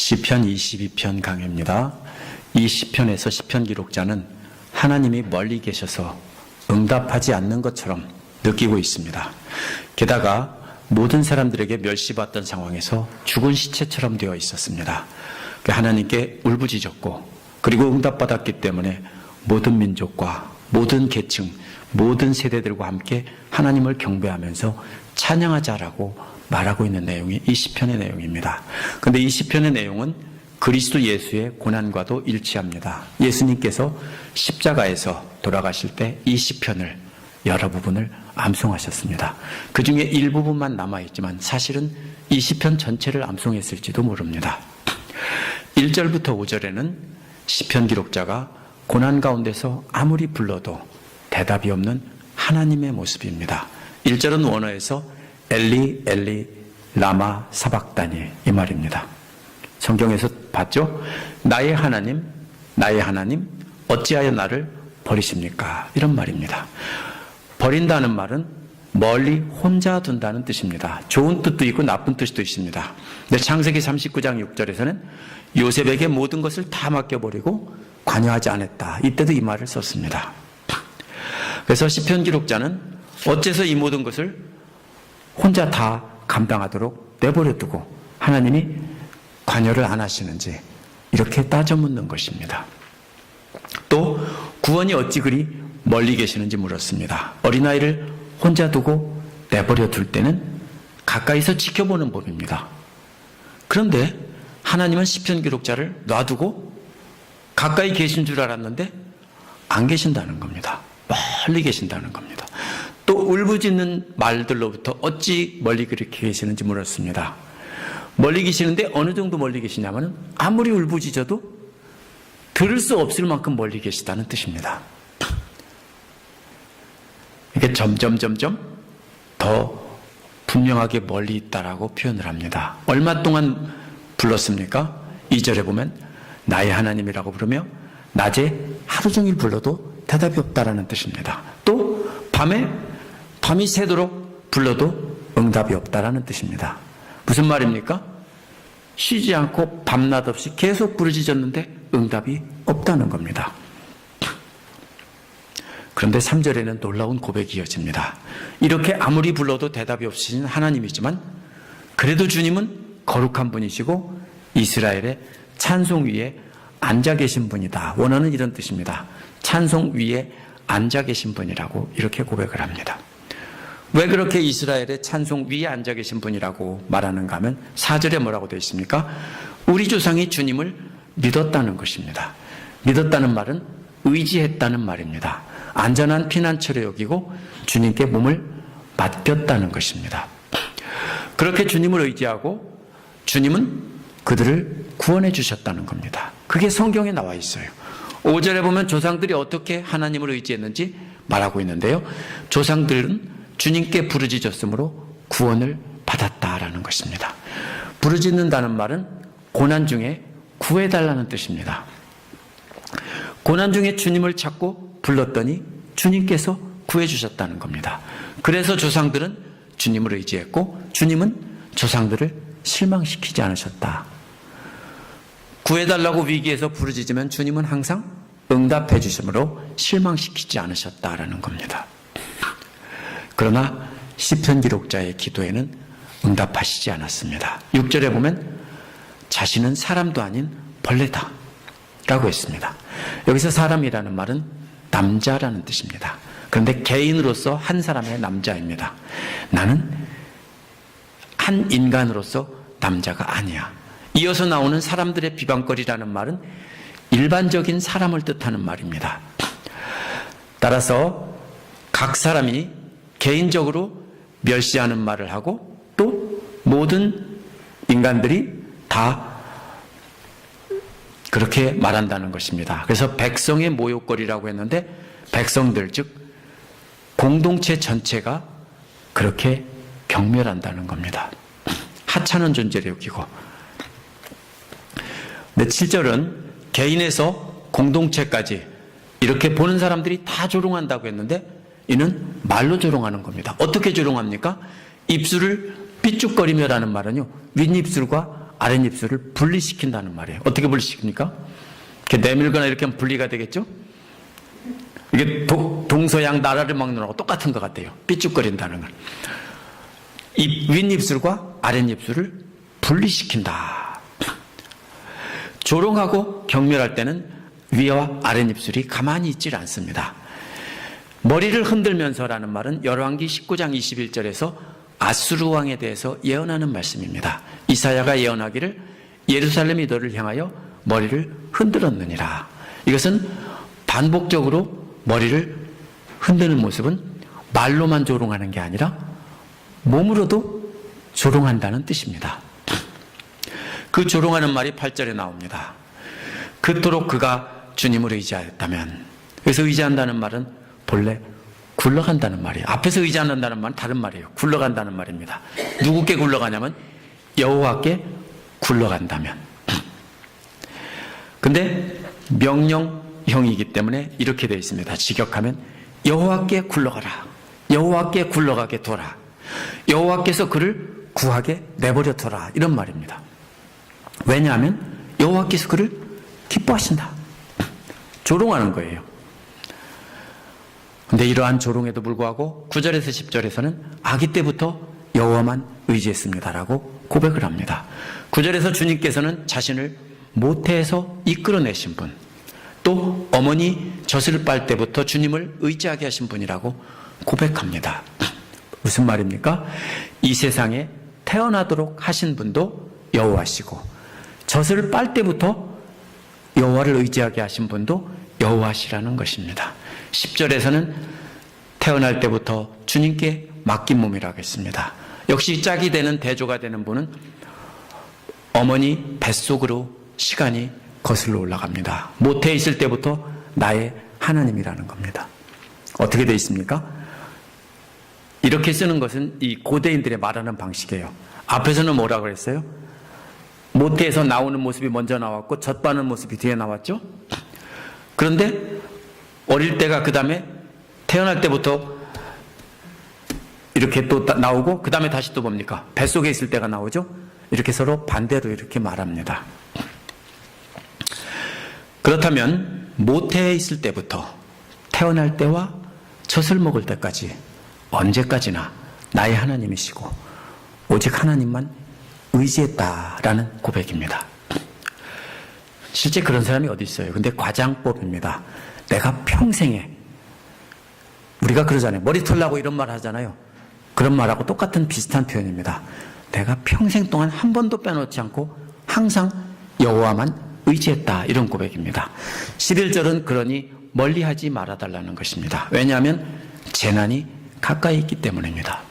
시편 22편 강해입니다. 이 시편에서 시편 기록자는 하나님이 멀리 계셔서 응답하지 않는 것처럼 느끼고 있습니다. 게다가 모든 사람들에게 멸시받던 상황에서 죽은 시체처럼 되어 있었습니다. 하나님께 울부짖었고 그리고 응답받았기 때문에 모든 민족과 모든 계층, 모든 세대들과 함께 하나님을 경배하면서 찬양하자라고 말하고 있는 내용이 이 시편의 내용입니다. 그런데 이 시편의 내용은 그리스도 예수의 고난과도 일치합니다. 예수님께서 십자가에서 돌아가실 때 이 시편을 여러 부분을 암송하셨습니다. 그 중에 일부분만 남아있지만 사실은 이 시편 전체를 암송했을지도 모릅니다. 1절부터 5절에는 시편 기록자가 고난 가운데서 아무리 불러도 대답이 없는 하나님의 모습입니다. 1절은 원어에서 엘리 엘리 라마 사박다니 이 말입니다. 성경에서 봤죠? 나의 하나님 어찌하여 나를 버리십니까? 이런 말입니다. 버린다는 말은 멀리 혼자 둔다는 뜻입니다. 좋은 뜻도 있고 나쁜 뜻도 있습니다. 근데 창세기 39장 6절에서는 요셉에게 모든 것을 다 맡겨버리고 관여하지 않았다. 이때도 이 말을 썼습니다. 그래서 시편 기록자는 어째서 이 모든 것을 혼자 다 감당하도록 내버려두고 하나님이 관여를 안 하시는지 이렇게 따져 묻는 것입니다. 또 구원이 어찌 그리 멀리 계시는지 물었습니다. 어린아이를 혼자 두고 내버려 둘 때는 가까이서 지켜보는 법입니다. 그런데 하나님은 시편 기록자를 놔두고 가까이 계신 줄 알았는데 안 계신다는 겁니다. 멀리 계신다는 겁니다. 또 울부짖는 말들로부터 어찌 멀리 그렇게 계시는지 물었습니다. 멀리 계시는데 어느 정도 멀리 계시냐면 아무리 울부짖어도 들을 수 없을 만큼 멀리 계시다는 뜻입니다. 이게 점점 더 분명하게 멀리 있다라고 표현을 합니다. 얼마 동안 불렀습니까? 2절에 보면 나의 하나님이라고 부르며 낮에 하루 종일 불러도 대답이 없다라는 뜻입니다. 또 밤이 새도록 불러도 응답이 없다라는 뜻입니다. 무슨 말입니까? 쉬지 않고 밤낮 없이 계속 부르짖었는데 응답이 없다는 겁니다. 그런데 3절에는 놀라운 고백이 이어집니다. 이렇게 아무리 불러도 대답이 없으신 하나님이지만 그래도 주님은 거룩한 분이시고 이스라엘의 찬송 위에 앉아 계신 분이다. 원어는 이런 뜻입니다. 찬송 위에 앉아 계신 분이라고 이렇게 고백을 합니다. 왜 그렇게 이스라엘의 찬송 위에 앉아 계신 분이라고 말하는가 하면 4절에 뭐라고 되어 있습니까? 우리 조상이 주님을 믿었다는 것입니다. 믿었다는 말은 의지했다는 말입니다. 안전한 피난처로 여기고 주님께 몸을 맡겼다는 것입니다. 그렇게 주님을 의지하고 주님은 그들을 구원해 주셨다는 겁니다. 그게 성경에 나와 있어요. 5절에 보면 조상들이 어떻게 하나님을 의지했는지 말하고 있는데요. 조상들은 주님께 부르짖었으므로 구원을 받았다라는 것입니다. 부르짖는다는 말은 고난 중에 구해달라는 뜻입니다. 고난 중에 주님을 찾고 불렀더니 주님께서 구해주셨다는 겁니다. 그래서 조상들은 주님을 의지했고 주님은 조상들을 실망시키지 않으셨다. 구해달라고 위기에서 부르짖으면 주님은 항상 응답해 주심으로 실망시키지 않으셨다라는 겁니다. 그러나 시편 기록자의 기도에는 응답하시지 않았습니다. 6절에 보면 자신은 사람도 아닌 벌레다 라고 했습니다. 여기서 사람이라는 말은 남자라는 뜻입니다. 그런데 개인으로서 한 사람의 남자입니다. 나는 한 인간으로서 남자가 아니야. 이어서 나오는 사람들의 비방거리라는 말은 일반적인 사람을 뜻하는 말입니다. 따라서 각 사람이 개인적으로 멸시하는 말을 하고 또 모든 인간들이 다 그렇게 말한다는 것입니다. 그래서 백성의 모욕거리라고 했는데 백성들 즉 공동체 전체가 그렇게 경멸한다는 겁니다. 하찮은 존재로 여기고. 근데 7절은 개인에서 공동체까지 이렇게 보는 사람들이 다 조롱한다고 했는데 이는 말로 조롱하는 겁니다. 어떻게 조롱합니까? 입술을 삐죽거리며라는 말은요, 윗입술과 아랫입술을 분리시킨다는 말이에요. 어떻게 분리시킵니까? 이렇게 내밀거나 이렇게 하면 분리가 되겠죠? 이게 동서양 나라를 막는 거하고 똑같은 것 같아요. 삐죽거린다는 건. 이 윗입술과 아랫입술을 분리시킨다. 조롱하고 경멸할 때는 위와 아랫입술이 가만히 있질 않습니다. 머리를 흔들면서라는 말은 열왕기 19장 21절에서 아수르 왕에 대해서 예언하는 말씀입니다. 이사야가 예언하기를 예루살렘이 너를 향하여 머리를 흔들었느니라. 이것은 반복적으로 머리를 흔드는 모습은 말로만 조롱하는 게 아니라 몸으로도 조롱한다는 뜻입니다. 그 조롱하는 말이 8절에 나옵니다. 그토록 그가 주님을 의지하였다면. 그래서 의지한다는 말은 본래 굴러간다는 말이에요. 앞에서 의지한다는 말은 다른 말이에요. 굴러간다는 말입니다. 누구께 굴러가냐면 여호와께 굴러간다면. 근데 명령형이기 때문에 이렇게 되어 있습니다. 직역하면 여호와께 굴러가라. 여호와께 굴러가게 둬라. 여호와께서 그를 구하게 내버려 둬라. 이런 말입니다. 왜냐하면 여호와께서 그를 기뻐하신다. 조롱하는 거예요. 근데 이러한 조롱에도 불구하고 9절에서 10절에서는 아기 때부터 여호와만 의지했습니다라고 고백을 합니다. 9절에서 주님께서는 자신을 모태에서 이끌어내신 분, 또 어머니 젖을 빨 때부터 주님을 의지하게 하신 분이라고 고백합니다. 무슨 말입니까? 이 세상에 태어나도록 하신 분도 여호와시고 젖을 빨 때부터 여호와를 의지하게 하신 분도 여호와시라는 것입니다. 10절에서는 태어날 때부터 주님께 맡긴 몸이라고 했습니다. 역시 짝이 되는 대조가 되는 분은 어머니 뱃속으로 시간이 거슬러 올라갑니다. 모태에 있을 때부터 나의 하나님이라는 겁니다. 어떻게 되어 있습니까? 이렇게 쓰는 것은 이 고대인들의 말하는 방식이에요. 앞에서는 뭐라고 그랬어요? 모태에서 나오는 모습이 먼저 나왔고 젖바는 모습이 뒤에 나왔죠? 그런데 어릴 때가 그 다음에 태어날 때부터 이렇게 또 나오고 그 다음에 다시 또 뭡니까? 뱃속에 있을 때가 나오죠? 이렇게 서로 반대로 이렇게 말합니다. 그렇다면 모태에 있을 때부터 태어날 때와 젖을 먹을 때까지 언제까지나 나의 하나님이시고 오직 하나님만 의지했다라는 고백입니다. 실제 그런 사람이 어디 있어요? 근데 과장법입니다. 내가 평생에, 우리가 그러잖아요. 머리 털라고 이런 말 하잖아요. 그런 말하고 똑같은 비슷한 표현입니다. 내가 평생 동안 한 번도 빼놓지 않고 항상 여호와만 의지했다. 이런 고백입니다. 11절은 그러니 멀리하지 말아달라는 것입니다. 왜냐하면 재난이 가까이 있기 때문입니다.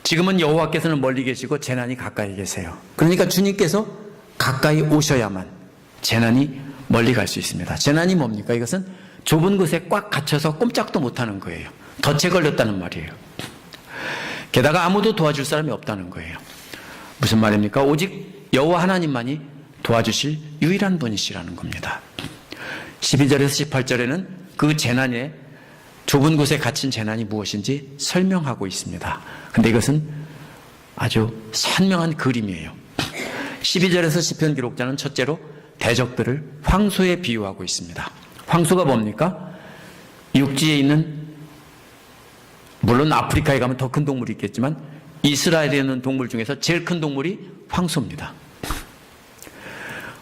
지금은 여호와께서는 멀리 계시고 재난이 가까이 계세요. 그러니까 주님께서 가까이 오셔야만 재난이 멀리 갈 수 있습니다. 재난이 뭡니까? 이것은 좁은 곳에 꽉 갇혀서 꼼짝도 못하는 거예요. 덫에 걸렸다는 말이에요. 게다가 아무도 도와줄 사람이 없다는 거예요. 무슨 말입니까? 오직 여호와 하나님만이 도와주실 유일한 분이시라는 겁니다. 12절에서 18절에는 그 재난에 좁은 곳에 갇힌 재난이 무엇인지 설명하고 있습니다. 근데 이것은 아주 선명한 그림이에요. 12절에서 시편 기록자는 첫째로 대적들을 황소에 비유하고 있습니다. 황소가 뭡니까? 육지에 있는, 물론 아프리카에 가면 더 큰 동물이 있겠지만 이스라엘에 있는 동물 중에서 제일 큰 동물이 황소입니다.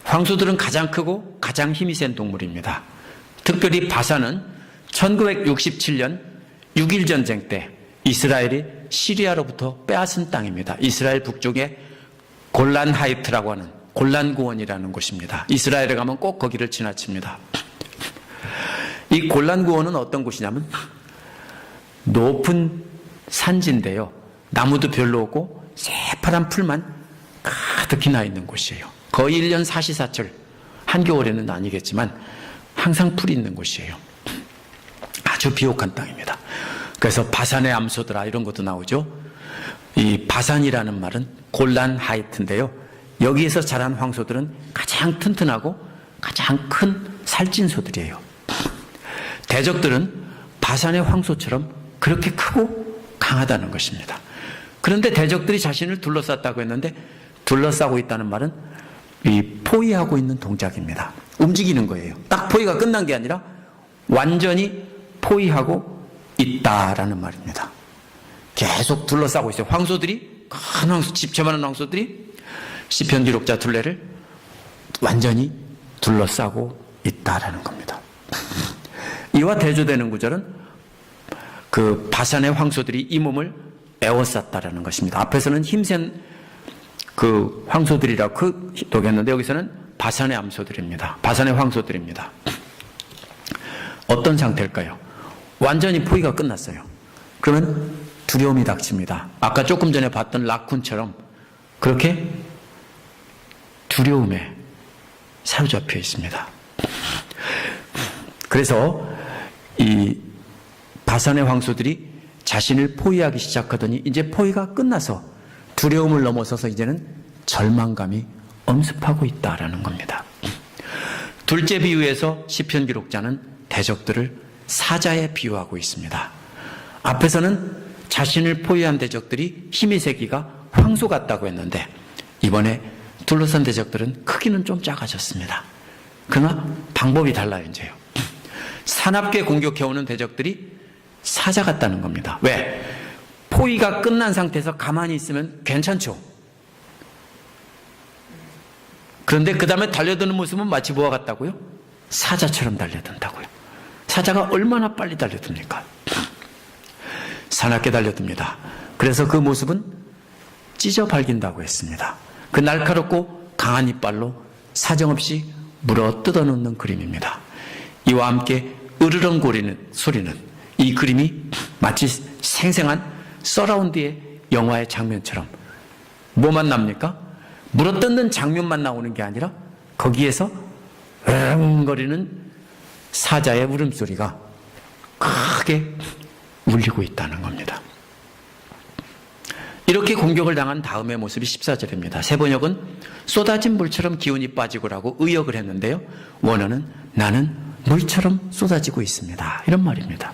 황소들은 가장 크고 가장 힘이 센 동물입니다. 특별히 바산은 1967년 6.1 전쟁 때 이스라엘이 시리아로부터 빼앗은 땅입니다. 이스라엘 북쪽에 골란 하이트라고 하는 골란 고원이라는 곳입니다. 이스라엘에 가면 꼭 거기를 지나칩니다. 이 골란 고원은 어떤 곳이냐면 높은 산지인데요. 나무도 별로 없고 새파란 풀만 가득히 나 있는 곳이에요. 거의 1년 사시사철, 한겨울에는 아니겠지만 항상 풀이 있는 곳이에요. 아주 비옥한 땅입니다. 그래서 바산의 암소들아 이런 것도 나오죠. 이 바산이라는 말은 골란 하이트인데요. 여기에서 자란 황소들은 가장 튼튼하고 가장 큰 살찐 소들이에요. 대적들은 바산의 황소처럼 그렇게 크고 강하다는 것입니다. 그런데 대적들이 자신을 둘러쌌다고 했는데 둘러싸고 있다는 말은 이 포위하고 있는 동작입니다. 움직이는 거예요. 딱 포위가 끝난 게 아니라 완전히 포위하고 있다라는 말입니다. 계속 둘러싸고 있어요. 황소들이, 큰 황소, 집채만한 황소들이 시편 기록자 둘레를 완전히 둘러싸고 있다라는 겁니다. 이와 대조되는 구절은 그 바산의 황소들이 이 몸을 에워쌌다라는 것입니다. 앞에서는 힘센 그 황소들이라고 독했는데 여기서는 바산의 암소들입니다. 바산의 황소들입니다. 어떤 상태일까요? 완전히 포위가 끝났어요. 그러면 두려움이 닥칩니다. 아까 조금 전에 봤던 라쿤처럼 그렇게 두려움에 사로잡혀 있습니다. 그래서 이 바산의 황소들이 자신을 포위하기 시작하더니 이제 포위가 끝나서 두려움을 넘어서서 이제는 절망감이 엄습하고 있다라는 겁니다. 둘째 비유에서 시편 기록자는 대적들을 사자에 비유하고 있습니다. 앞에서는 자신을 포위한 대적들이 힘이 세기가 황소 같다고 했는데 이번에 둘러싼 대적들은 크기는 좀 작아졌습니다. 그러나 방법이 달라요. 이제요. 사납게 공격해오는 대적들이 사자 같다는 겁니다. 왜? 포위가 끝난 상태에서 가만히 있으면 괜찮죠. 그런데 그 다음에 달려드는 모습은 마치 뭐와 같다고요? 사자처럼 달려든다고요. 사자가 얼마나 빨리 달려듭니까? 사납게 달려듭니다. 그래서 그 모습은 찢어 발긴다고 했습니다. 그 날카롭고 강한 이빨로 사정없이 물어 뜯어놓는 그림입니다. 이와 함께 으르렁거리는 소리는 이 그림이 마치 생생한 서라운드의 영화의 장면처럼 뭐만 납니까? 물어뜯는 장면만 나오는 게 아니라 거기에서 으르렁거리는 사자의 울음소리가 크게 울리고 있다는 겁니다. 이렇게 공격을 당한 다음의 모습이 14절입니다. 세번역은 쏟아진 물처럼 기운이 빠지고라고 의역을 했는데요. 원어는 나는 물처럼 쏟아지고 있습니다. 이런 말입니다.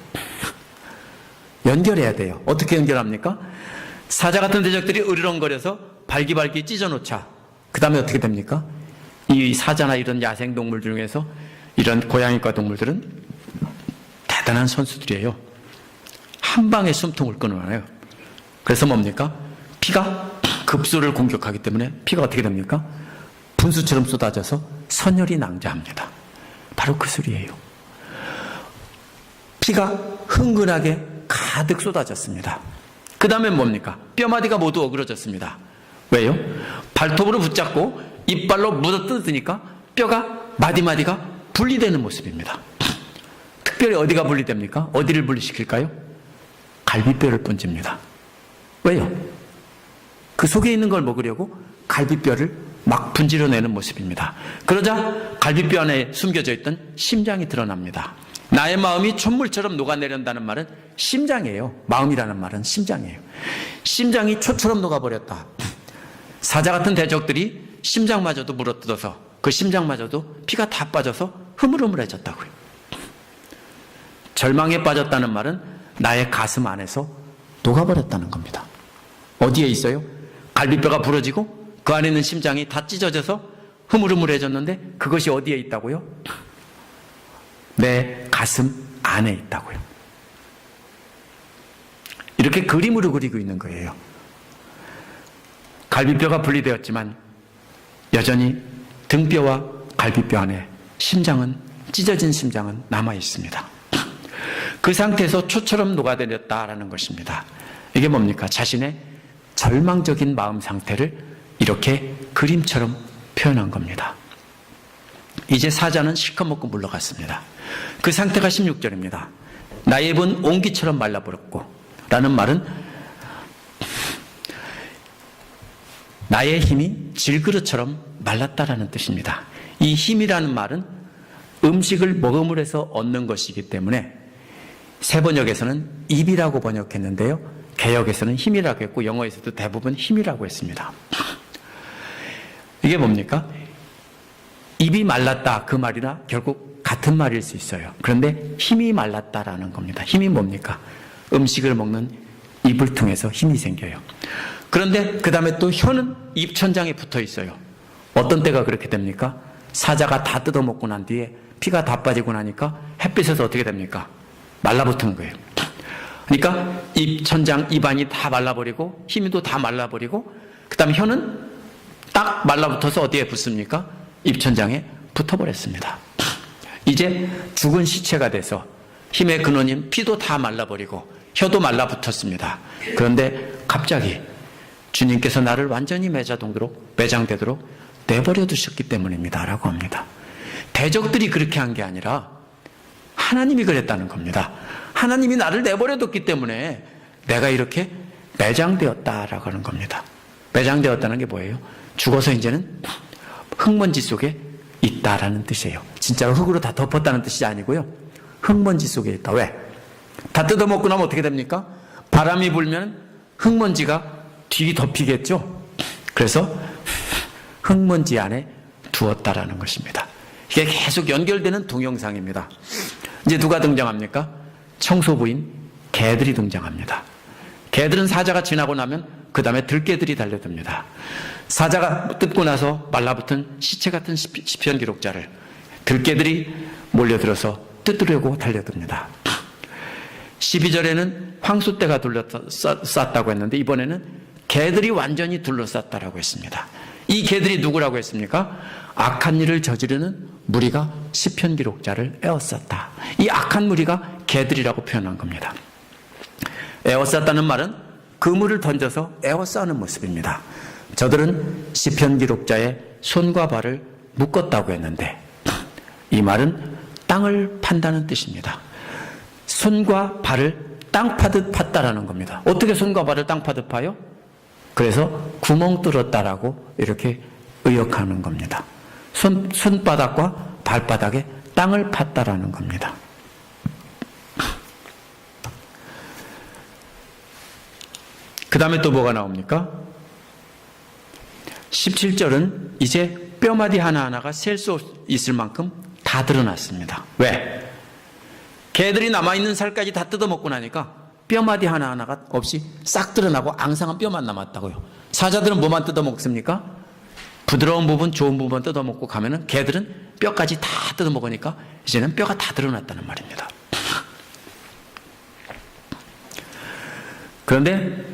연결해야 돼요. 어떻게 연결합니까? 사자 같은 대적들이 으르렁거려서 발기발기 찢어놓자. 그 다음에 어떻게 됩니까? 이 사자나 이런 야생동물 중에서 이런 고양이과 동물들은 대단한 선수들이에요. 한 방에 숨통을 끊어놔요. 그래서 뭡니까? 피가 급소를 공격하기 때문에 피가 어떻게 됩니까? 분수처럼 쏟아져서 선혈이 낭자합니다. 바로 그 소리예요. 피가 흥건하게 가득 쏟아졌습니다. 그 다음에 뭡니까? 뼈마디가 모두 어그러졌습니다. 왜요? 발톱으로 붙잡고 이빨로 묻어뜯으니까 뼈가 마디마디가 분리되는 모습입니다. 특별히 어디가 분리됩니까? 어디를 분리시킬까요? 갈비뼈를 분집니다. 왜요? 그 속에 있는 걸 먹으려고 갈비뼈를 막 분질러내는 모습입니다. 그러자 갈비뼈 안에 숨겨져 있던 심장이 드러납니다. 나의 마음이 촛물처럼 녹아내린다는 말은 심장이에요. 마음이라는 말은 심장이에요. 심장이 초처럼 녹아버렸다. 사자 같은 대적들이 심장마저도 물어뜯어서 그 심장마저도 피가 다 빠져서 흐물흐물해졌다고요. 절망에 빠졌다는 말은 나의 가슴 안에서 녹아버렸다는 겁니다. 어디에 있어요? 갈비뼈가 부러지고 그 안에 있는 심장이 다 찢어져서 흐물흐물해졌는데 그것이 어디에 있다고요? 내 가슴 안에 있다고요. 이렇게 그림으로 그리고 있는 거예요. 갈비뼈가 분리되었지만 여전히 등뼈와 갈비뼈 안에 찢어진 심장은 남아 있습니다. 그 상태에서 초처럼 녹아내렸다라는 것입니다. 이게 뭡니까? 자신의 절망적인 마음 상태를 이렇게 그림처럼 표현한 겁니다. 이제 사자는 실컷 먹고 물러갔습니다. 그 상태가 16절입니다. 나의 입은 옹기처럼 말라버렸고 라는 말은 나의 힘이 질그릇처럼 말랐다라는 뜻입니다. 이 힘이라는 말은 음식을 먹음을 해서 얻는 것이기 때문에 세번역에서는 입이라고 번역했는데요. 개역에서는 힘이라고 했고 영어에서도 대부분 힘이라고 했습니다. 이게 뭡니까? 입이 말랐다 그 말이나 결국 같은 말일 수 있어요. 그런데 힘이 말랐다라는 겁니다. 힘이 뭡니까? 음식을 먹는 이 입을 통해서 힘이 생겨요. 그런데 그 다음에 또 혀는 입천장에 붙어 있어요. 어떤 때가 그렇게 됩니까? 사자가 다 뜯어먹고 난 뒤에 피가 다 빠지고 나니까 햇빛에서 어떻게 됩니까? 말라붙은 거예요. 그러니까 입천장, 입안이 다 말라버리고 힘도 다 말라버리고 그 다음에 혀는 딱 말라붙어서 어디에 붙습니까? 입천장에 붙어버렸습니다. 이제 죽은 시체가 돼서 힘의 근원인 피도 다 말라버리고 혀도 말라붙었습니다. 그런데 갑자기 주님께서 나를 완전히 매장되도록 내버려 두셨기 때문입니다 라고 합니다. 대적들이 그렇게 한 게 아니라 하나님이 그랬다는 겁니다. 하나님이 나를 내버려 뒀기 때문에 내가 이렇게 매장되었다라고 하는 겁니다. 매장되었다는 게 뭐예요? 죽어서 이제는 흙먼지 속에 있다라는 뜻이에요. 진짜로 흙으로 다 덮었다는 뜻이 아니고요. 흙먼지 속에 있다. 왜? 다 뜯어먹고 나면 어떻게 됩니까? 바람이 불면 흙먼지가 뒤덮이겠죠. 그래서 흙먼지 안에 두었다라는 것입니다. 이게 계속 연결되는 동영상입니다. 이제 누가 등장합니까? 청소부인 개들이 등장합니다. 개들은 사자가 지나고 나면 그 다음에 들개들이 달려듭니다. 사자가 뜯고 나서 말라붙은 시체 같은 시편 기록자를 들개들이 몰려들어서 뜯으려고 달려듭니다. 12절에는 황소떼가 둘러쌌다고 했는데 이번에는 개들이 완전히 둘러쌌다라고 했습니다. 이 개들이 누구라고 했습니까? 악한 일을 저지르는 무리가 시편 기록자를 에워쌌다. 이 악한 무리가 개들이라고 표현한 겁니다. 에워쌌다는 말은 그물을 던져서 에워싸는 모습입니다. 저들은 시편 기록자의 손과 발을 묶었다고 했는데 이 말은 땅을 판다는 뜻입니다. 손과 발을 땅 파듯 팠다라는 겁니다. 어떻게 손과 발을 땅 파듯 파요? 그래서 구멍 뚫었다라고 이렇게 의역하는 겁니다. 손바닥과 발바닥에 땅을 팠다라는 겁니다. 그 다음에 또 뭐가 나옵니까? 17절은 이제 뼈마디 하나하나가 셀 수 있을 만큼 다 드러났습니다. 왜? 개들이 남아있는 살까지 다 뜯어먹고 나니까 뼈마디 하나하나가 없이 싹 드러나고 앙상한 뼈만 남았다고요. 사자들은 뭐만 뜯어먹습니까? 부드러운 부분, 좋은 부분 뜯어먹고 가면은 개들은 뼈까지 다 뜯어먹으니까 이제는 뼈가 다 드러났다는 말입니다. 그런데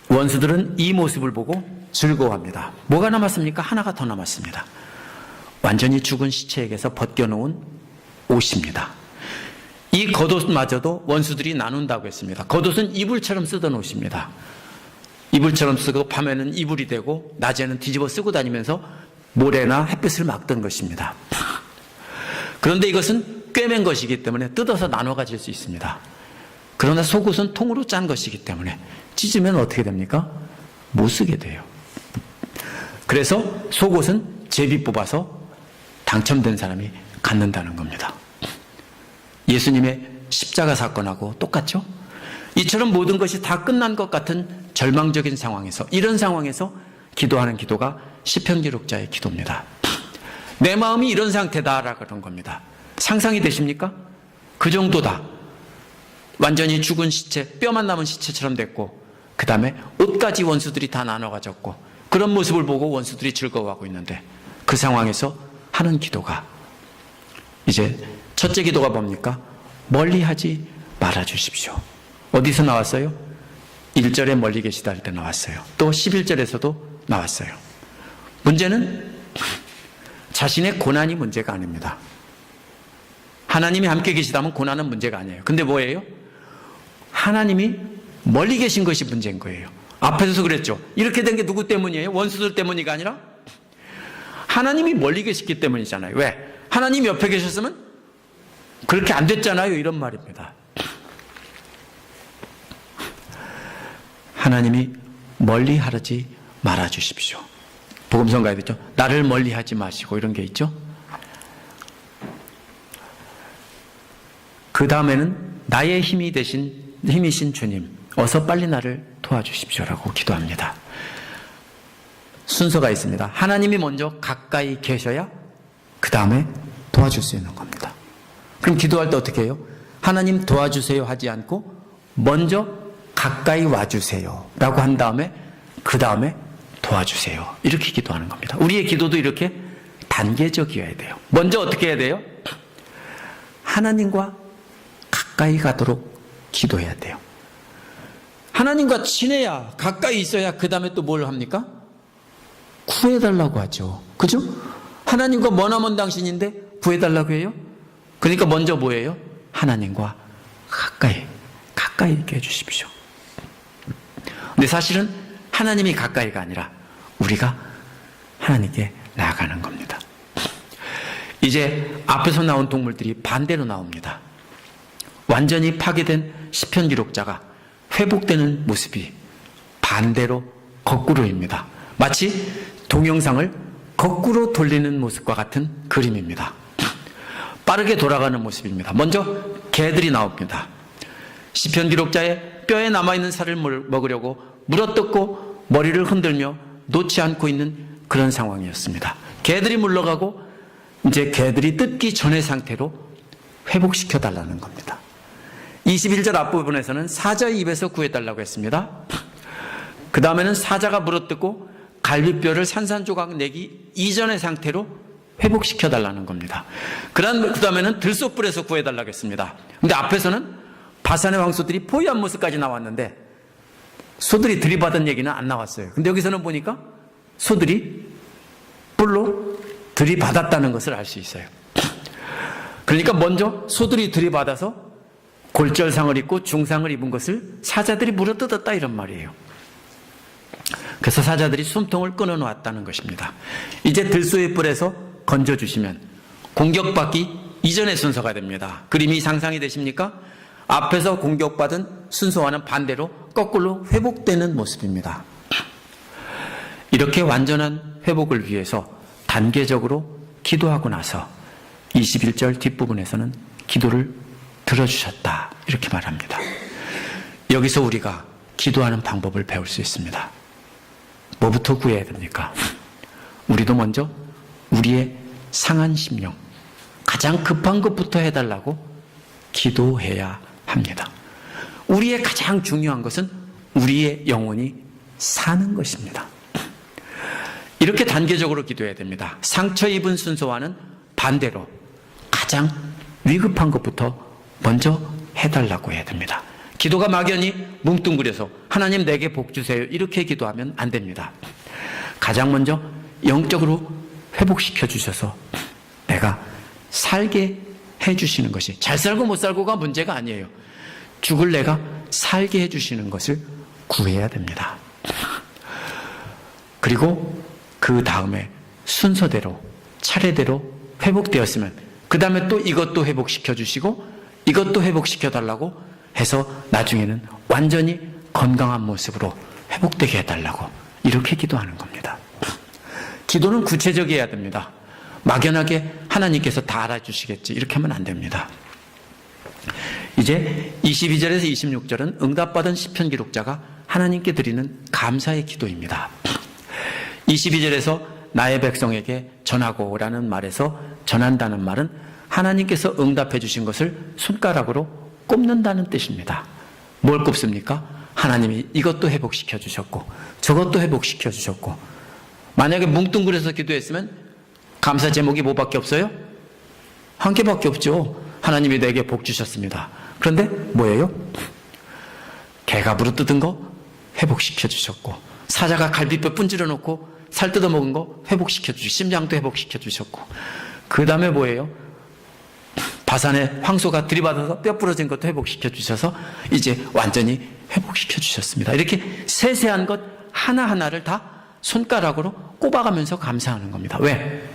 원수들은 이 모습을 보고 즐거워합니다. 뭐가 남았습니까? 하나가 더 남았습니다. 완전히 죽은 시체에게서 벗겨놓은 옷입니다. 이 겉옷마저도 원수들이 나눈다고 했습니다. 겉옷은 이불처럼 쓰던 옷입니다. 이불처럼 쓰고 밤에는 이불이 되고 낮에는 뒤집어 쓰고 다니면서 모래나 햇빛을 막던 것입니다. 그런데 이것은 꿰맨 것이기 때문에 뜯어서 나눠 가질 수 있습니다. 그러나 속옷은 통으로 짠 것이기 때문에 찢으면 어떻게 됩니까? 못 쓰게 돼요. 그래서 속옷은 제비 뽑아서 당첨된 사람이 갖는다는 겁니다. 예수님의 십자가 사건하고 똑같죠? 이처럼 모든 것이 다 끝난 것 같은 절망적인 상황에서, 이런 상황에서 기도하는 기도가 시편 기록자의 기도입니다. 내 마음이 이런 상태다라고 그런 겁니다. 상상이 되십니까? 그 정도다. 완전히 죽은 시체, 뼈만 남은 시체처럼 됐고 그 다음에 옷까지 원수들이 다 나눠 가졌고 그런 모습을 보고 원수들이 즐거워하고 있는데 그 상황에서 하는 기도가 이제 첫째 기도가 뭡니까? 멀리하지 말아주십시오. 어디서 나왔어요? 1절에 멀리 계시다 할 때 나왔어요. 또 11절에서도 나왔어요. 문제는 자신의 고난이 문제가 아닙니다. 하나님이 함께 계시다면 고난은 문제가 아니에요. 근데 뭐예요? 하나님이 멀리 계신 것이 문제인 거예요. 앞에서 그랬죠. 이렇게 된 게 누구 때문이에요? 원수들 때문이가 아니라 하나님이 멀리 계시기 때문이잖아요. 왜? 하나님 옆에 계셨으면 그렇게 안 됐잖아요. 이런 말입니다. 하나님이 멀리 하지 말아주십시오. 복음성가에 있죠. 나를 멀리 하지 마시고 이런 게 있죠. 그 다음에는 나의 힘이신 주님, 어서 빨리 나를 도와주십시오라고 기도합니다. 순서가 있습니다. 하나님이 먼저 가까이 계셔야 그 다음에 도와줄 수 있는 겁니다. 그럼 기도할 때 어떻게 해요? 하나님 도와주세요 하지 않고 먼저 가까이 와주세요 라고 한 다음에 그 다음에 도와주세요. 이렇게 기도하는 겁니다. 우리의 기도도 이렇게 단계적이어야 돼요. 먼저 어떻게 해야 돼요? 하나님과 가까이 가도록 기도해야 돼요. 하나님과 친해야, 가까이 있어야 그 다음에 또 뭘 합니까? 구해달라고 하죠. 그죠? 하나님과 머나먼 당신인데 구해달라고 해요? 그러니까 먼저 뭐예요? 하나님과 가까이 있게 해주십시오. 근데 사실은 하나님이 가까이가 아니라 우리가 하나님께 나아가는 겁니다. 이제 앞에서 나온 동물들이 반대로 나옵니다. 완전히 파괴된 시편 기록자가 회복되는 모습이 반대로 거꾸로입니다. 마치 동영상을 거꾸로 돌리는 모습과 같은 그림입니다. 빠르게 돌아가는 모습입니다. 먼저 개들이 나옵니다. 시편 기록자의 뼈에 남아있는 살을 먹으려고 물어뜯고 머리를 흔들며 놓지 않고 있는 그런 상황이었습니다. 개들이 물러가고 이제 개들이 뜯기 전의 상태로 회복시켜 달라는 겁니다. 21절 앞부분에서는 사자의 입에서 구해달라고 했습니다. 그 다음에는 사자가 물어뜯고 갈비뼈를 산산조각 내기 이전의 상태로 회복시켜 달라는 겁니다. 그 다음에는 들소불에서 구해달라고 했습니다. 근데 앞에서는 바산의 황소들이 포위한 모습까지 나왔는데 소들이 들이받은 얘기는 안 나왔어요. 근데 여기서는 보니까 소들이 뿔로 들이받았다는 것을 알 수 있어요. 그러니까 먼저 소들이 들이받아서 골절상을 입고 중상을 입은 것을 사자들이 물어뜯었다 이런 말이에요. 그래서 사자들이 숨통을 끊어놓았다는 것입니다. 이제 들소의 뿔에서 건져주시면 공격받기 이전의 순서가 됩니다. 그림이 상상이 되십니까? 앞에서 공격받은 순서와는 반대로 거꾸로 회복되는 모습입니다. 이렇게 완전한 회복을 위해서 단계적으로 기도하고 나서 21절 뒷부분에서는 기도를 들어주셨다 이렇게 말합니다. 여기서 우리가 기도하는 방법을 배울 수 있습니다. 뭐부터 구해야 됩니까? 우리도 먼저 우리의 상한 심령, 가장 급한 것부터 해달라고 기도해야 합니다. 우리의 가장 중요한 것은 우리의 영혼이 사는 것입니다. 이렇게 단계적으로 기도해야 됩니다. 상처 입은 순서와는 반대로 가장 위급한 것부터 먼저 해달라고 해야 됩니다. 기도가 막연히 뭉뚱그려서 하나님 내게 복 주세요 이렇게 기도하면 안 됩니다. 가장 먼저 영적으로 회복시켜 주셔서 내가 살게 해주시는 것이, 잘 살고 못 살고가 문제가 아니에요. 죽을 내가 살게 해주시는 것을 구해야 됩니다. 그리고 그 다음에 순서대로 차례대로 회복되었으면 그 다음에 또 이것도 회복시켜 주시고 이것도 회복시켜 달라고 해서 나중에는 완전히 건강한 모습으로 회복되게 해달라고 이렇게 기도하는 겁니다. 기도는 구체적이어야 됩니다. 막연하게 하나님께서 다 알아주시겠지 이렇게 하면 안 됩니다. 이제 22절에서 26절은 응답받은 시편 기록자가 하나님께 드리는 감사의 기도입니다. 22절에서 나의 백성에게 전하고라는 말에서 전한다는 말은 하나님께서 응답해 주신 것을 손가락으로 꼽는다는 뜻입니다. 뭘 꼽습니까? 하나님이 이것도 회복시켜 주셨고 저것도 회복시켜 주셨고, 만약에 뭉뚱그려서 기도했으면 감사 제목이 뭐밖에 없어요? 한 개밖에 없죠. 하나님이 내게 복 주셨습니다. 그런데 뭐예요? 개가 물어뜯은 거 회복시켜 주셨고, 사자가 갈비뼈 분질러 놓고 살 뜯어 먹은 거 회복시켜 주시고, 심장도 회복시켜 주셨고, 그 다음에 뭐예요? 바산의 황소가 들이받아서 뼈 부러진 것도 회복시켜 주셔서 이제 완전히 회복시켜 주셨습니다. 이렇게 세세한 것 하나하나를 다 손가락으로 꼽아가면서 감사하는 겁니다. 왜?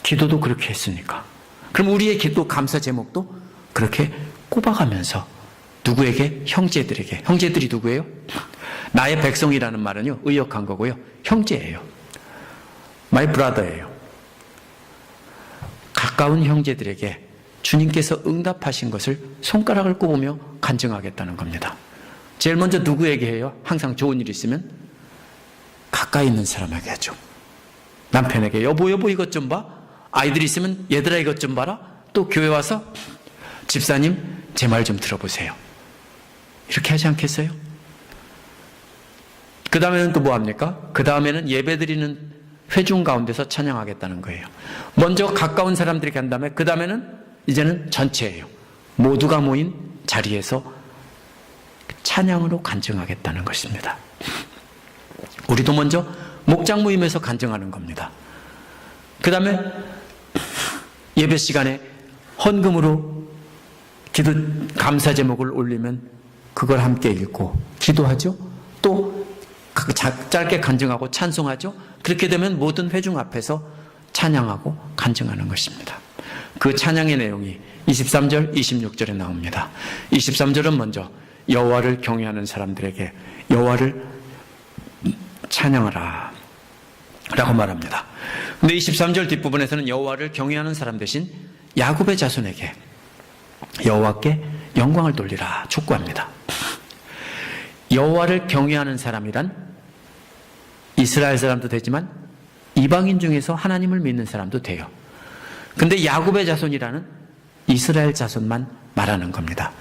기도도 그렇게 했으니까. 그럼 우리의 기도 감사 제목도 그렇게 꼽아가면서 누구에게? 형제들에게. 형제들이 누구예요? 나의 백성이라는 말은요, 의역한 거고요, 형제예요. My brother예요. 가까운 형제들에게 주님께서 응답하신 것을 손가락을 꼽으며 간증하겠다는 겁니다. 제일 먼저 누구에게 해요? 항상 좋은 일 있으면 가까이 있는 사람에게 하죠. 남편에게 여보 이것 좀 봐. 아이들 있으면 얘들아 이것 좀 봐라. 또 교회 와서 집사님 제 말 좀 들어보세요. 이렇게 하지 않겠어요? 그 다음에는 또 뭐 합니까? 그 다음에는 예배드리는 회중 가운데서 찬양하겠다는 거예요. 먼저 가까운 사람들이 간 다음에 그 다음에는 이제는 전체예요. 모두가 모인 자리에서 찬양으로 간증하겠다는 것입니다. 우리도 먼저 목장 모임에서 간증하는 겁니다. 그 다음에 예배 시간에 헌금으로 기도 감사 제목을 올리면 그걸 함께 읽고 기도하죠. 또 짧게 간증하고 찬송하죠. 그렇게 되면 모든 회중 앞에서 찬양하고 간증하는 것입니다. 그 찬양의 내용이 23절, 26절에 나옵니다. 23절은 먼저 여호와를 경외하는 사람들에게 여호와를 찬양하라 라고 말합니다. 근데 23절 뒷부분에서는 여호와를 경외하는 사람 대신 야곱의 자손에게 여호와께 영광을 돌리라 촉구합니다. 여호와를 경외하는 사람이란 이스라엘 사람도 되지만 이방인 중에서 하나님을 믿는 사람도 돼요. 근데 야곱의 자손이라는 이스라엘 자손만 말하는 겁니다.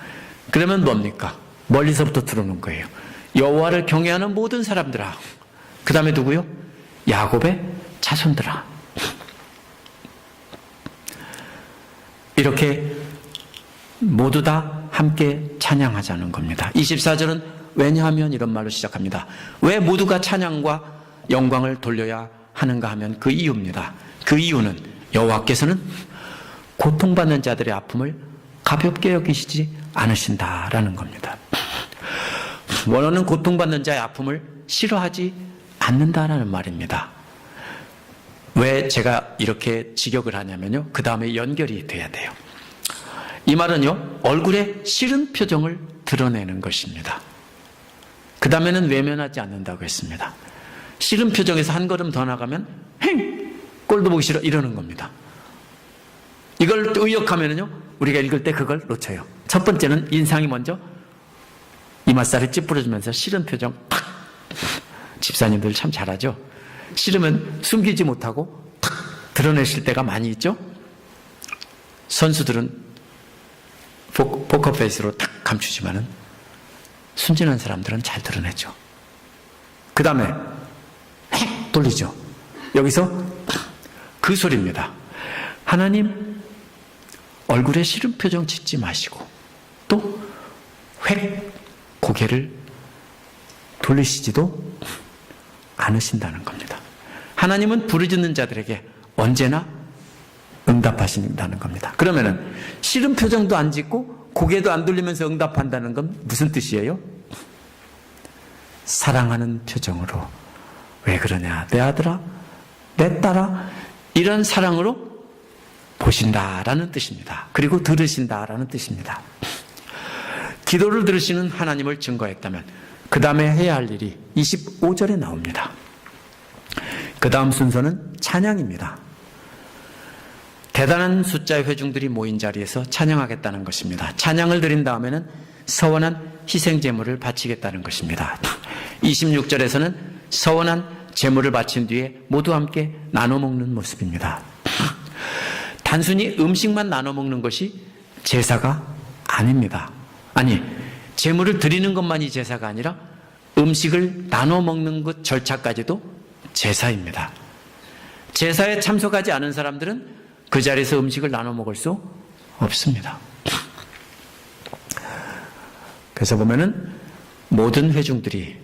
그러면 뭡니까? 멀리서부터 들어오는 거예요. 여호와를 경외하는 모든 사람들아. 그 다음에 누구요? 야곱의 자손들아. 이렇게 모두 다 함께 찬양하자는 겁니다. 24절은 왜냐하면 이런 말로 시작합니다. 왜 모두가 찬양과 영광을 돌려야 하는가 하면 그 이유입니다. 그 이유는 여호와께서는 고통받는 자들의 아픔을 가볍게 여기시지 않으신다라는 겁니다. 원어는 고통받는 자의 아픔을 싫어하지 않는다라는 말입니다. 왜 제가 이렇게 직역을 하냐면요. 그 다음에 연결이 돼야 돼요. 이 말은요. 얼굴에 싫은 표정을 드러내는 것입니다. 그 다음에는 외면하지 않는다고 했습니다. 싫은 표정에서 한 걸음 더 나가면 꼴도 보기 싫어 이러는 겁니다. 이걸 의역하면요 우리가 읽을 때 그걸 놓쳐요. 첫 번째는 인상이 먼저 이맛살을 찌푸려주면서 싫은 표정 탁. 집사님들 참 잘하죠. 싫으면 숨기지 못하고 탁 드러내실 때가 많이 있죠. 선수들은 포커페이스로 탁 감추지만은 순진한 사람들은 잘 드러내죠. 그 다음에 돌리죠. 여기서 그 소리입니다. 하나님 얼굴에 싫은 표정 짓지 마시고 또 획 고개를 돌리시지도 않으신다는 겁니다. 하나님은 부르짖는 자들에게 언제나 응답하신다는 겁니다. 그러면은 싫은 표정도 안 짓고 고개도 안 돌리면서 응답한다는 건 무슨 뜻이에요? 사랑하는 표정으로 왜 그러냐 내 아들아 내 딸아 이런 사랑으로 보신다라는 뜻입니다. 그리고 들으신다라는 뜻입니다. 기도를 들으시는 하나님을 증거했다면 그 다음에 해야 할 일이 25절에 나옵니다. 그 다음 순서는 찬양입니다. 대단한 숫자의 회중들이 모인 자리에서 찬양하겠다는 것입니다. 찬양을 드린 다음에는 서원한 희생제물을 바치겠다는 것입니다. 26절에서는 서원한 제물을 바친 뒤에 모두 함께 나눠 먹는 모습입니다. 단순히 음식만 나눠 먹는 것이 제사가 아닙니다. 아니, 제물을 드리는 것만이 제사가 아니라 음식을 나눠 먹는 것 절차까지도 제사입니다. 제사에 참석하지 않은 사람들은 그 자리에서 음식을 나눠 먹을 수 없습니다. 그래서 보면은 모든 회중들이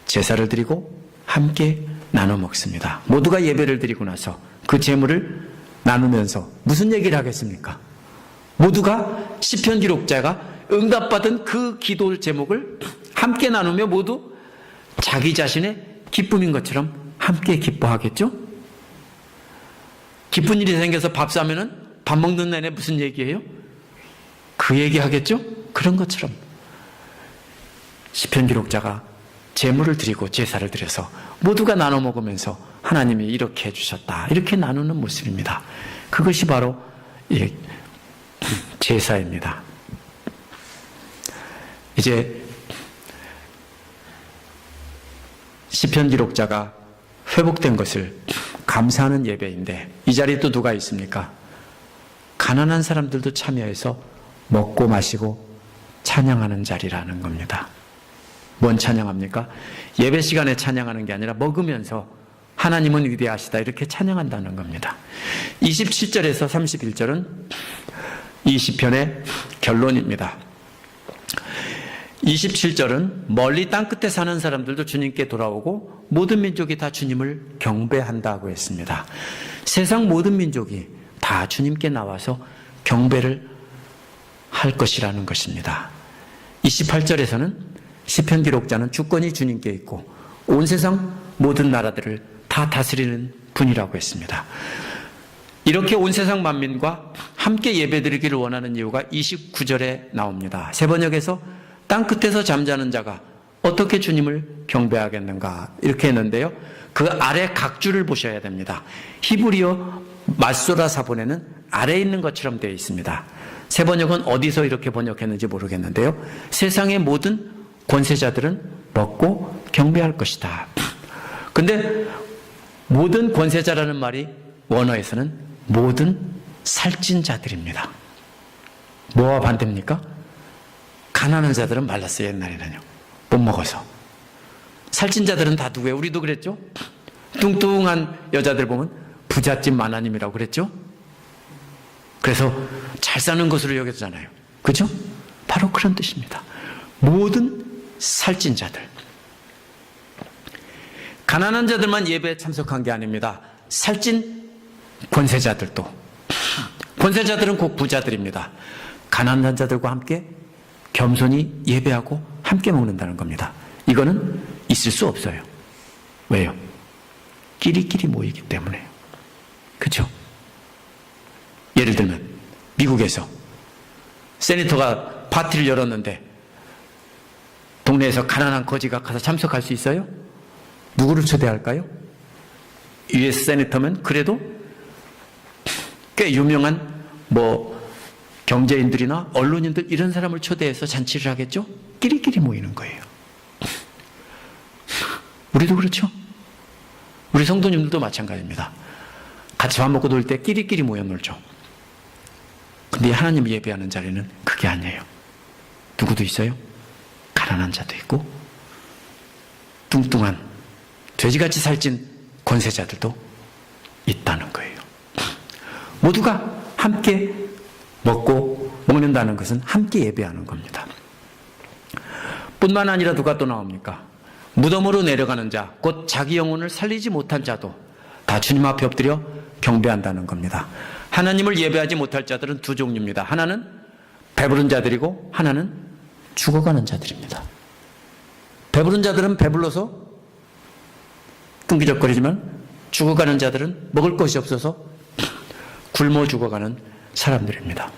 제사를 드리고 함께 나눠 먹습니다. 모두가 예배를 드리고 나서 그 제물을 나누면서 무슨 얘기를 하겠습니까? 모두가 시편 기록자가 응답받은 그 기도 제목을 함께 나누며 모두 자기 자신의 기쁨인 것처럼 함께 기뻐하겠죠? 기쁜 일이 생겨서 밥 사면은 밥 먹는 내내 무슨 얘기예요? 그 얘기 하겠죠? 그런 것처럼 시편 기록자가 제물을 드리고 제사를 드려서 모두가 나눠 먹으면서 하나님이 이렇게 해주셨다 이렇게 나누는 모습입니다. 그것이 바로 제사입니다. 이제 시편 기록자가 회복된 것을 감사하는 예배인데 이 자리에 또 누가 있습니까? 가난한 사람들도 참여해서 먹고 마시고 찬양하는 자리라는 겁니다. 뭔 찬양합니까? 예배 시간에 찬양하는 게 아니라 먹으면서 하나님은 위대하시다 이렇게 찬양한다는 겁니다. 27절에서 31절은 이 시편의 결론입니다. 27절은 멀리 땅끝에 사는 사람들도 주님께 돌아오고 모든 민족이 다 주님을 경배한다고 했습니다. 세상 모든 민족이 다 주님께 나와서 경배를 할 것이라는 것입니다. 28절에서는 시편 기록자는 주권이 주님께 있고 온 세상 모든 나라들을 다 다스리는 분이라고 했습니다. 이렇게 온 세상 만민과 함께 예배드리기를 원하는 이유가 29절에 나옵니다. 세 번역에서 땅끝에서 잠자는 자가 어떻게 주님을 경배하겠는가 이렇게 했는데요. 그 아래 각주를 보셔야 됩니다. 히브리어 마소라 사본에는 아래에 있는 것처럼 되어 있습니다. 세 번역은 어디서 이렇게 번역했는지 모르겠는데요. 세상의 모든 권세자들은 먹고 경배할 것이다. 근데 모든 권세자라는 말이 원어에서는 모든 살찐 자들입니다. 뭐와 반대입니까? 가난한 자들은 말랐어요. 옛날에는요. 못 먹어서. 살찐 자들은 다 누구예요? 우리도 그랬죠? 뚱뚱한 여자들 보면 부잣집 마나님이라고 그랬죠? 그래서 잘 사는 것으로 여겨지잖아요. 그죠? 바로 그런 뜻입니다. 모든 살찐 자들. 가난한 자들만 예배에 참석한 게 아닙니다. 살찐 권세자들도. 권세자들은 곧 부자들입니다. 가난한 자들과 함께 겸손히 예배하고 함께 먹는다는 겁니다. 이거는 있을 수 없어요. 왜요? 끼리끼리 모이기 때문에요. 그렇죠? 예를 들면 미국에서 세니터가 파티를 열었는데 동네에서 가난한 거지가 가서 참석할 수 있어요? 누구를 초대할까요? US 세니터면 그래도 꽤 유명한 경제인들이나 언론인들 이런 사람을 초대해서 잔치를 하겠죠? 끼리끼리 모이는 거예요. 우리도 그렇죠? 우리 성도님들도 마찬가지입니다. 같이 밥 먹고 놀 때 끼리끼리 모여 놀죠. 근데 하나님 예배하는 자리는 그게 아니에요. 누구도 있어요? 가난한 자도 있고 뚱뚱한 돼지같이 살찐 권세자들도 있다는 거예요. 모두가 함께 먹고 먹는다는 것은 함께 예배하는 겁니다. 뿐만 아니라 누가 또 나옵니까? 무덤으로 내려가는 자, 곧 자기 영혼을 살리지 못한 자도 다 주님 앞에 엎드려 경배한다는 겁니다. 하나님을 예배하지 못할 자들은 두 종류입니다. 하나는 배부른 자들이고 하나는 죽어가는 자들입니다. 배부른 자들은 배불러서 끈기적거리지만 죽어가는 자들은 먹을 것이 없어서 굶어 죽어가는 사람들입니다.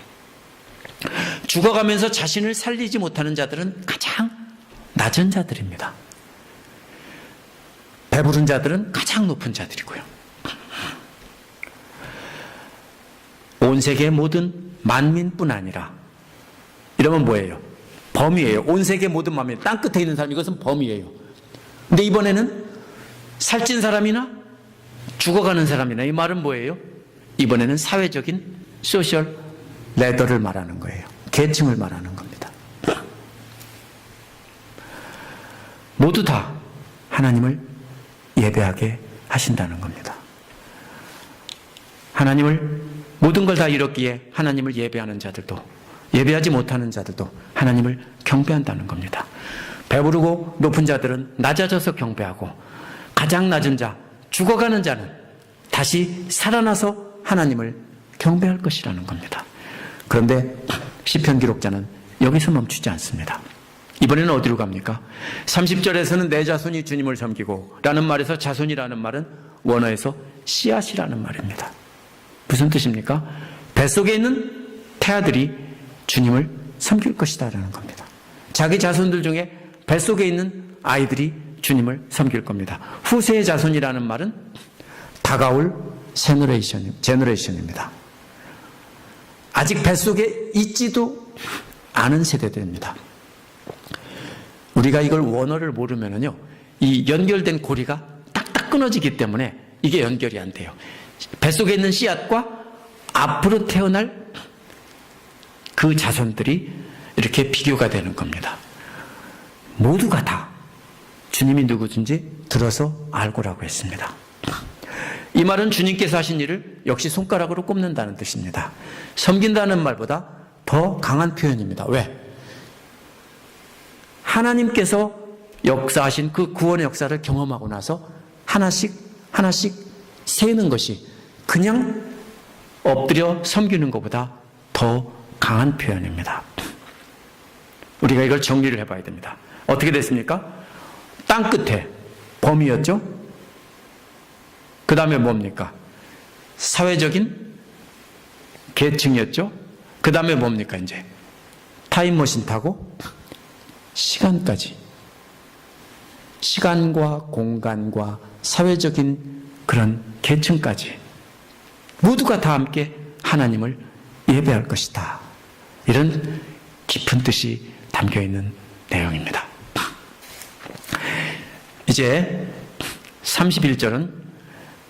죽어가면서 자신을 살리지 못하는 자들은 가장 낮은 자들입니다. 배부른 자들은 가장 높은 자들이고요. 온 세계의 모든 만민뿐 아니라 이러면 뭐예요? 범위예요. 온 세계 모든 만민, 땅끝에 있는 사람, 이것은 범위예요. 근데 이번에는 살찐 사람이나 죽어가는 사람이나 이 말은 뭐예요? 이번에는 사회적인 소셜 레더를 말하는 거예요. 계층을 말하는 겁니다. 모두 다 하나님을 예배하게 하신다는 겁니다. 하나님을 모든 걸 다 이뤘기에 하나님을 예배하는 자들도 예배하지 못하는 자들도 하나님을 경배한다는 겁니다. 배부르고 높은 자들은 낮아져서 경배하고 가장 낮은 자, 죽어가는 자는 다시 살아나서 하나님을 경배할 것이라는 겁니다. 그런데 시편 기록자는 여기서 멈추지 않습니다. 이번에는 어디로 갑니까? 30절에서는 내 자손이 주님을 섬기고 라는 말에서 자손이라는 말은 원어에서 씨앗이라는 말입니다. 무슨 뜻입니까? 뱃속에 있는 태아들이 주님을 섬길 것이다 라는 겁니다. 자기 자손들 중에 뱃속에 있는 아이들이 주님을 섬길 겁니다. 후세의 자손이라는 말은 다가올 제너레이션입니다. 아직 뱃속에 있지도 않은 세대들입니다. 우리가 이걸 원어를 모르면은요, 이 연결된 고리가 딱딱 끊어지기 때문에 이게 연결이 안 돼요. 뱃속에 있는 씨앗과 앞으로 태어날 그 자손들이 이렇게 비교가 되는 겁니다. 모두가 다 주님이 누구든지 들어서 알고라고 했습니다. 이 말은 주님께서 하신 일을 역시 손가락으로 꼽는다는 뜻입니다. 섬긴다는 말보다 더 강한 표현입니다. 왜? 하나님께서 역사하신 그 구원의 역사를 경험하고 나서 하나씩 세는 것이 그냥 엎드려 섬기는 것보다 더 강한 표현입니다. 우리가 이걸 정리를 해봐야 됩니다. 어떻게 됐습니까? 땅 끝에 범이었죠? 그 다음에 뭡니까? 사회적인 계층이었죠? 그 다음에 뭡니까? 이제 타임머신 타고 시간까지, 시간과 공간과 사회적인 그런 계층까지 모두가 다 함께 하나님을 예배할 것이다. 이런 깊은 뜻이 담겨있는 내용입니다. 이제 31절은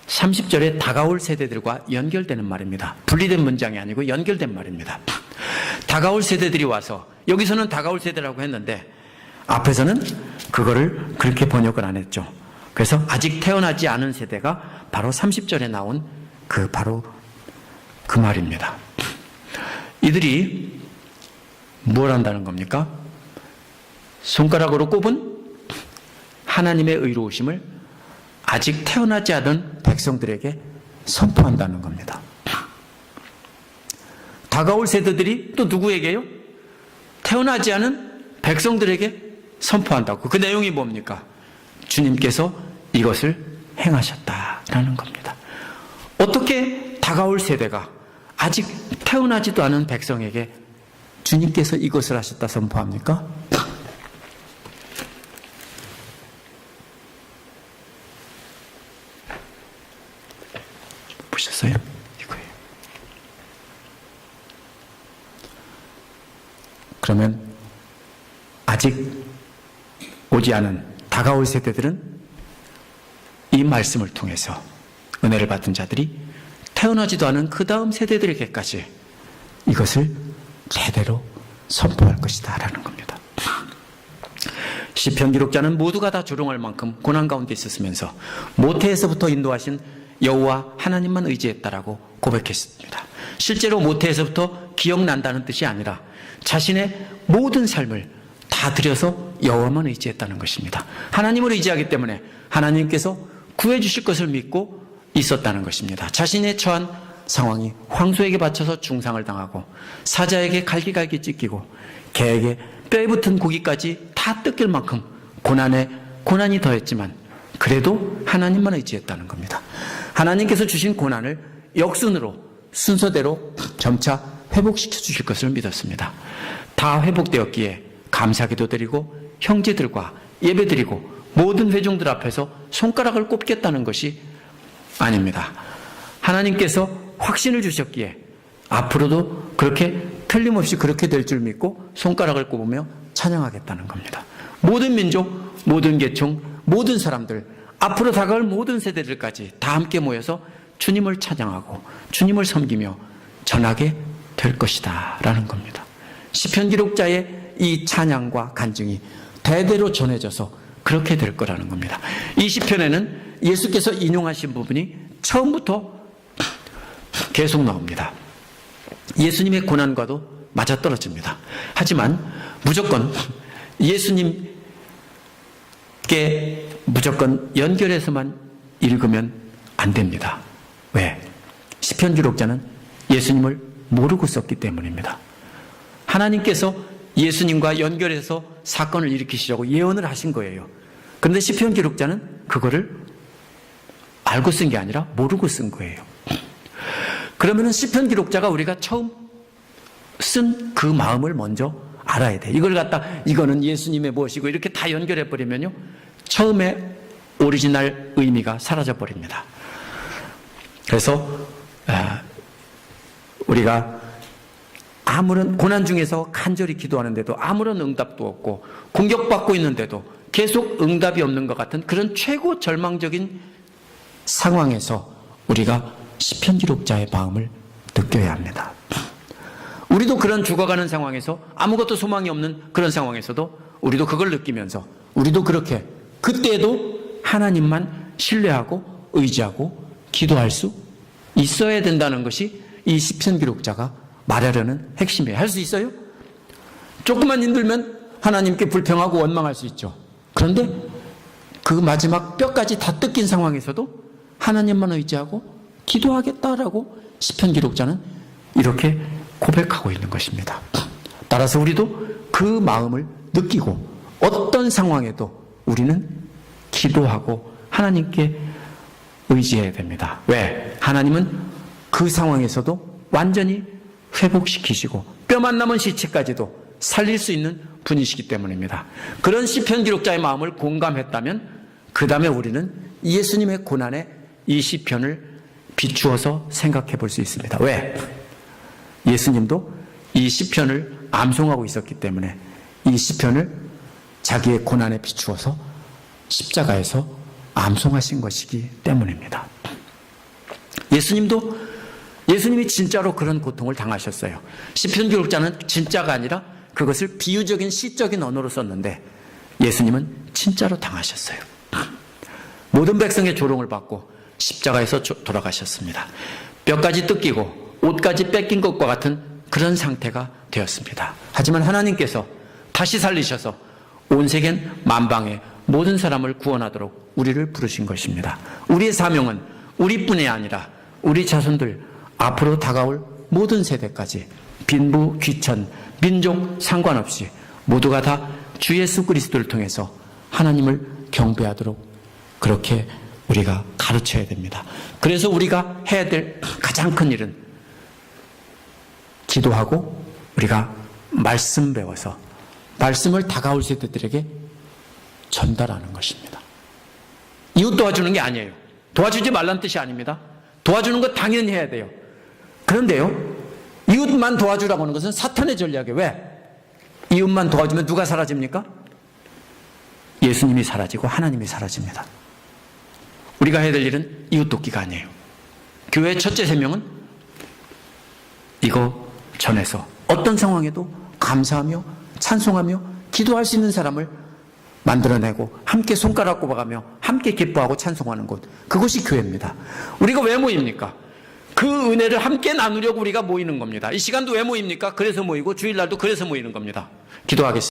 30절에 다가올 세대들과 연결되는 말입니다. 분리된 문장이 아니고 연결된 말입니다. 다가올 세대들이 와서, 여기서는 다가올 세대라고 했는데 앞에서는 그거를 그렇게 번역을 안 했죠. 그래서 아직 태어나지 않은 세대가 바로 30절에 나온 바로 그 말입니다. 이들이 뭘 한다는 겁니까? 손가락으로 꼽은 하나님의 의로우심을 아직 태어나지 않은 백성들에게 선포한다는 겁니다. 다가올 세대들이 또 누구에게요? 태어나지 않은 백성들에게 선포한다고. 그 내용이 뭡니까? 주님께서 이것을 행하셨다라는 겁니다. 어떻게 다가올 세대가 아직 태어나지도 않은 백성에게 주님께서 이것을 하셨다 선포합니까? 보셨어요? 이거예요. 그러면 아직 오지 않은 다가올 세대들은 이 말씀을 통해서 은혜를 받은 자들이 태어나지도 않은 그 다음 세대들에게까지 이것을 제대로 선포할 것이다 라는 겁니다. 시편 기록자는 모두가 다 조롱할 만큼 고난 가운데 있었으면서 모태에서부터 인도하신 여호와 하나님만 의지했다라고 고백했습니다. 실제로 모태에서부터 기억난다는 뜻이 아니라 자신의 모든 삶을 다 들여서 여호와만 의지했다는 것입니다. 하나님을 의지하기 때문에 하나님께서 구해 주실 것을 믿고 있었다는 것입니다. 자신의 처한 상황이 황소에게 바쳐서 중상을 당하고 사자에게 갈기갈기 찢기고 개에게 뼈에 붙은 고기까지 다 뜯길 만큼 고난이 더했지만 그래도 하나님만 의지했다는 겁니다. 하나님께서 주신 고난을 역순으로 순서대로 점차 회복시켜 주실 것을 믿었습니다. 다 회복되었기에 감사기도 드리고 형제들과 예배드리고 모든 회중들 앞에서 손가락을 꼽겠다는 것이 아닙니다. 하나님께서 확신을 주셨기에 앞으로도 그렇게 틀림없이 그렇게 될 줄 믿고 손가락을 꼽으며 찬양하겠다는 겁니다. 모든 민족, 모든 계층, 모든 사람들, 앞으로 다가올 모든 세대들까지 다 함께 모여서 주님을 찬양하고 주님을 섬기며 전하게 될 것이다 라는 겁니다. 시편 기록자의 이 찬양과 간증이 대대로 전해져서 그렇게 될 거라는 겁니다. 이 시편에는 예수께서 인용하신 부분이 처음부터 계속 나옵니다. 예수님의 고난과도 맞아떨어집니다. 하지만 무조건 예수님께 무조건 연결해서만 읽으면 안 됩니다. 왜? 시편 기록자는 예수님을 모르고 썼기 때문입니다. 하나님께서 예수님과 연결해서 사건을 일으키시려고 예언을 하신 거예요. 그런데 시편 기록자는 그거를 알고 쓴 게 아니라 모르고 쓴 거예요. 그러면 시편 기록자가 우리가 처음 쓴 그 마음을 먼저 알아야 돼. 이걸 이거는 예수님의 무엇이고 이렇게 다 연결해 버리면요, 처음에 오리지널 의미가 사라져 버립니다. 그래서 우리가 아무런 고난 중에서 간절히 기도하는데도 아무런 응답도 없고 공격받고 있는데도 계속 응답이 없는 것 같은 그런 최고 절망적인 상황에서 우리가 시편 기록자의 마음을 느껴야 합니다. 우리도 그런 죽어가는 상황에서 아무것도 소망이 없는 그런 상황에서도 우리도 그걸 느끼면서 우리도 그렇게 그때도 하나님만 신뢰하고 의지하고 기도할 수 있어야 된다는 것이 이 시편 기록자가 말하려는 핵심이에요. 할 수 있어요? 조금만 힘들면 하나님께 불평하고 원망할 수 있죠. 그런데 그 마지막 뼈까지 다 뜯긴 상황에서도 하나님만 의지하고 기도하겠다라고 시편 기록자는 이렇게 고백하고 있는 것입니다. 따라서 우리도 그 마음을 느끼고 어떤 상황에도 우리는 기도하고 하나님께 의지해야 됩니다. 왜? 하나님은 그 상황에서도 완전히 회복시키시고 뼈만 남은 시체까지도 살릴 수 있는 분이시기 때문입니다. 그런 시편 기록자의 마음을 공감했다면 그 다음에 우리는 예수님의 고난에 이 시편을 비추어서 생각해 볼 수 있습니다. 왜? 예수님도 이 시편을 암송하고 있었기 때문에 이 시편을 자기의 고난에 비추어서 십자가에서 암송하신 것이기 때문입니다. 예수님이 진짜로 그런 고통을 당하셨어요. 시편 기록자는 진짜가 아니라 그것을 비유적인 시적인 언어로 썼는데 예수님은 진짜로 당하셨어요. 모든 백성의 조롱을 받고 십자가에서 돌아가셨습니다. 뼈까지 뜯기고 옷까지 뺏긴 것과 같은 그런 상태가 되었습니다. 하지만 하나님께서 다시 살리셔서 온 세계 만방의 모든 사람을 구원하도록 우리를 부르신 것입니다. 우리의 사명은 우리뿐이 아니라 우리 자손들 앞으로 다가올 모든 세대까지 빈부, 귀천, 민족 상관없이 모두가 다 주 예수 그리스도를 통해서 하나님을 경배하도록 그렇게 우리가 가르쳐야 됩니다. 그래서 우리가 해야 될 가장 큰 일은 기도하고 우리가 말씀 배워서 말씀을 다가올 세대들에게 전달하는 것입니다. 이웃 도와주는 게 아니에요. 도와주지 말란 뜻이 아닙니다. 도와주는 거 당연히 해야 돼요. 그런데요, 이웃만 도와주라고 하는 것은 사탄의 전략이에요. 왜? 이웃만 도와주면 누가 사라집니까? 예수님이 사라지고 하나님이 사라집니다. 우리가 해야 될 일은 이웃 돕기가 아니에요. 교회의 첫째 사명은 이거 전해서 어떤 상황에도 감사하며 찬송하며 기도할 수 있는 사람을 만들어내고 함께 손가락 꼽아가며 함께 기뻐하고 찬송하는 곳, 그것이 교회입니다. 우리가 왜 모입니까? 그 은혜를 함께 나누려고 우리가 모이는 겁니다. 이 시간도 왜 모입니까? 그래서 모이고 주일날도 그래서 모이는 겁니다. 기도하겠습니다.